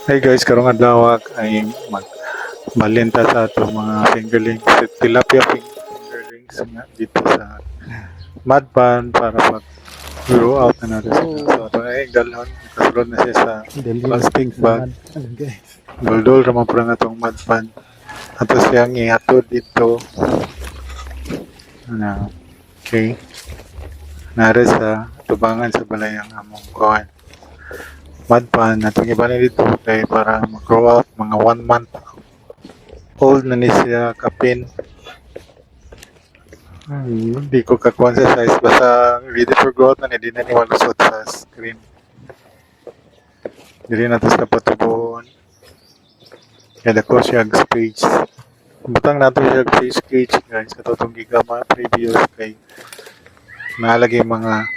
Hey guys, karong adlaw ay magbalenta sa ato mga fingerlings, tilapia fingerlings nga dito sa mud pond para mag-grow out na natin sila. So ito na yung galon, nakasulod na siya sa plastic bag. Doldol raman po na itong mud pond. Ato siyang ihatod dito na okay. Nare sa tubangan sa balayang among kuhan. Mud pond, natong iba na dito kay para mag-grow out mga 1 month old na ni siya kapin. Hindi ko kakuha sa size. Basta ready for growth na ni. Di na ni walusot sa screen. Dili na ito sa patubon. Kaya ko siya space. Butang nato siya space cage guys. Ito itong gigama previous kay nalagay mga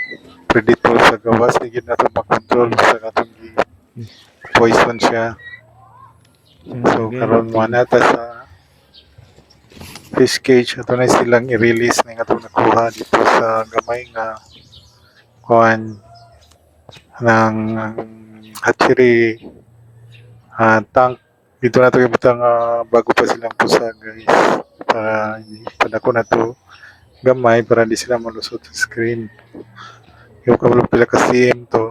predator sa gawas. Hindi na ito makontrol sa katong poison siya. So karon mo na ta sa fish cage. Ito na silang i-release na nga itong nakuha dito sa gamay nga kuhan ng hatchery tank. Dito na ito ibutang bago pa silang pusa guys. Para padako na ito gamay para di sila malusot sa screen. Yung kabulong pila ka CM to.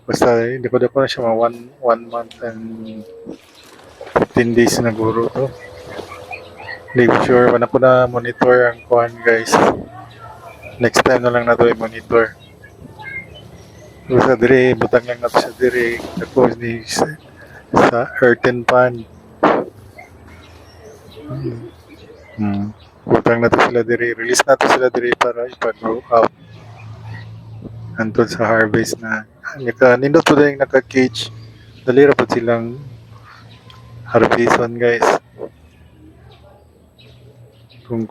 Basta hindi ko na siya mga 1 month and 15 days na guro to. Hindi ko sure. Wala ko na monitor ang kuhan guys. Next time na lang na ito i-monitor. Sa dire, butang lang nato sa dire. Tapos ni sa earthen pan. Butang nato sila dire. Release nato sila dire para ipag-grow out. Antod sa harvest na. Nindot po dahil naka-cage. Dalira po silang harveston guys. Kung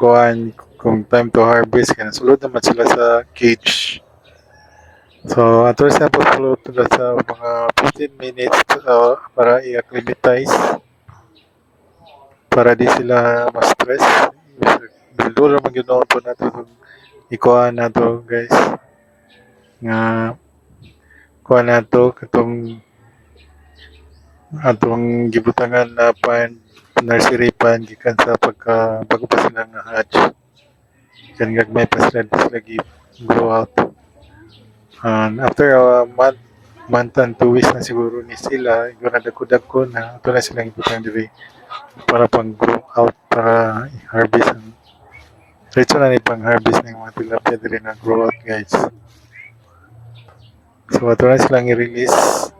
time to harvest, kaya sulod naman sila sa cage. So, ato sa pag-float sa mga 15 minutes para i-acclimatize para di sila ma-stress. Bildo naman ginoon po nato kung ikuha nato guys. Nga kuha nato katong atong gibutangan na pan nursery pan gikan sa bago pa sila nga hatch. Kan gagmay pa sila grow out. And after a month and 2 weeks na siguro ni sila, siguro dagko na ito na silang ibutang diri para pang grow out para i-harvest ang diretso na ni pang harvest ng mga tilapia diri na grow out guys. So ito na silang i-release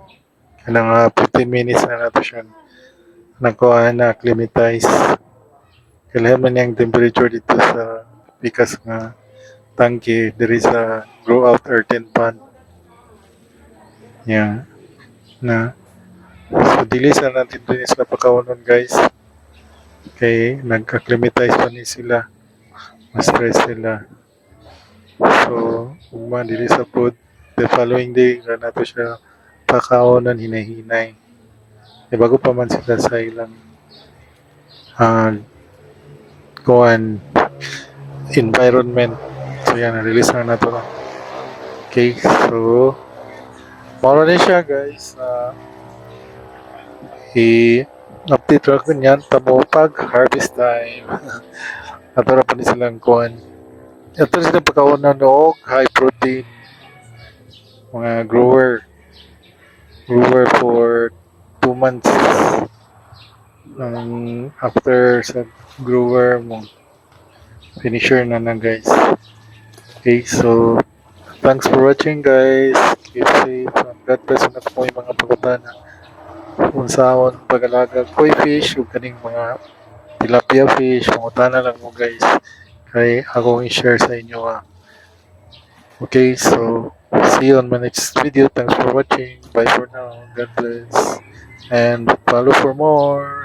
kanang 15 minutes na nato siya nakuha na acclimatize. Kailangan man yung temperature dito sa pikas nga tangke diri sa grow out earthen pond. Yeah. Na so dili sa natin din sila pakawanon guys. Kay nag-acclimatize pa ni sila. Ma-stress sila. So, dili sa food. The following day, na nato siya pakawanon hinay-hinay. Bago pa man sila sa ilang kuhan environment. So yan, na-release na nato lang. Okay, so mawala na siya guys. I-update ra ko niyan tamo pag harvest time. Ato ra pa ni silang kuhan. Ato silang pagkauna no high protein mga grower for 2 months. After sa grower mo finisher na guys. Okay, so thanks for watching guys. Keep safe and God bless na po yung mga pagkutana. Kung saan pag-alaga koi fish o kaning mga tilapia fish, pangutana lang mo guys. Kaya akong i-share sa inyo Okay, so see you on my next video. Thanks for watching. Bye for now. God bless. And follow for more.